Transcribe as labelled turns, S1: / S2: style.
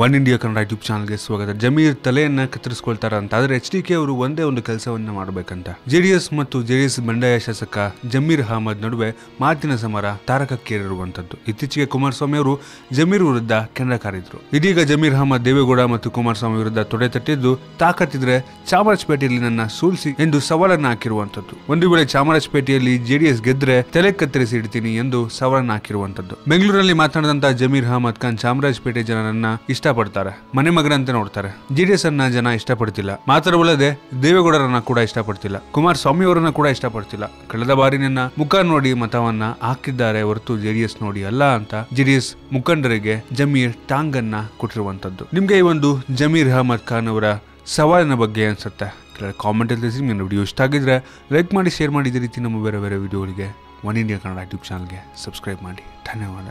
S1: One India Kannada YouTube ಚಾನಲ್ಗೆ ಸ್ವಾಗತ. ಜಮೀರ್ ತಲೆಯನ್ನ ಕತ್ತರಿಸಿಕೊಳ್ತಾರ ಅಂತ ಆದ್ರೆ HDK ಅವರು ಒಂದೇ ಒಂದು ಕೆಲಸವನ್ನ ಮಾಡಬೇಕಂತ JDS ಮತ್ತು JDS ಬಂಡಾಯ ಶಾಸಕ ಜಮೀರ್ ಅಹಮದ್ ನಡುವೆ ಮಾತಿನ ಸಮರ ತಾರಕಕ್ಕೇರಿರುವಂತದ್ದು. ಇತ್ತೀಚೆಗೆ ಕುಮಾರಸ್ವಾಮಿ ಅವರು ಜಮೀರ್ ವಿರುದ್ಧ ಕೆಂಡಕಾರಿದ್ರು. ಇದೀಗ ಜಮೀರ್ ಅಹಮದ್ ದೇವೇಗೌಡ ಮತ್ತು ಕುಮಾರಸ್ವಾಮಿ ವಿರುದ್ಧ ತೊಡೆ ತಟ್ಟಿದ್ದು, ತಾಕತ್ತಿದ್ರೆ ಚಾಮರಾಜಪೇಟೆಯಲ್ಲಿ ನನ್ನ ಸೋಲಿಸಿ ಎಂದು ಸವಾಲನ್ನ ಹಾಕಿರುವಂತದ್ದು. ಒಂದು ವೇಳೆ ಚಾಮರಾಜಪೇಟೆಯಲ್ಲಿ JDS ಗೆದ್ರೆ ತಲೆ ಕತ್ತರಿಸಿ ಇಡ್ತೀನಿ ಎಂದು ಸವಾಲನ್ನ ಹಾಕಿರುವಂತದ್ದು. ಬೆಂಗಳೂರಲ್ಲಿ ಮಾತನಾಡಿದಂತ ಜಮೀರ್ ಅಹಮದ್ ಖಾನ್ ಚಾಮರಾಜಪೇಟೆ ಜನರನ್ನ ಇಷ್ಟಪಡ್ತಾರೆ, ಮನೆ ಮಗನಂತೆ ನೋಡ್ತಾರೆ. JDS ಅನ್ನ ಜನ ಇಷ್ಟಪಡ್ತಿಲ್ಲ. ಮಾತ್ರವಲ್ಲದೆ ದೇವೇಗೌಡರನ್ನ ಕೂಡ ಇಷ್ಟಪಡ್ತಿಲ್ಲ, ಕುಮಾರಸ್ವಾಮಿ ಅವರನ್ನ ಕೂಡ ಇಷ್ಟಪಡ್ತಿಲ್ಲ. ಕಳೆದ ಬಾರಿ ನನ್ನ ಮುಖ ನೋಡಿ ಮತವನ್ನ ಹಾಕಿದ್ದಾರೆ ಹೊರತು JDS ನೋಡಿ ಅಲ್ಲ ಅಂತ JDS ಮುಖಂಡರಿಗೆ ಜಮೀರ್ ಟಾಂಗ್ ಅನ್ನ ಕೊಟ್ಟಿರುವಂತದ್ದು. ನಿಮ್ಗೆ ಈ ಒಂದು ಜಮೀರ್ ಅಹಮದ್ ಖಾನ್ ಅವರ ಸವಾಲಿನ ಬಗ್ಗೆ ಅನ್ಸುತ್ತೆ? ಕಾಮೆಂಟ್ ಅಲ್ಲಿ ತಿಳಿಸಿ. ನಿಮ್ಮ ವಿಡಿಯೋ ಇಷ್ಟ ಆಗಿದ್ರೆ ಲೈಕ್ ಮಾಡಿ, ಶೇರ್ ಮಾಡಿ. ಇದೇ ರೀತಿ ನಮ್ಮ ಬೇರೆ ಬೇರೆ ವಿಡಿಯೋಗಳಿಗೆ ಒನ್ ಇಂಡಿಯಾ ಕನ್ನಡ ಯೂಟ್ಯೂಬ್ ಚಾನಲ್ಗೆ ಸಬ್ಸ್ಕ್ರೈಬ್ ಮಾಡಿ. ಧನ್ಯವಾದ.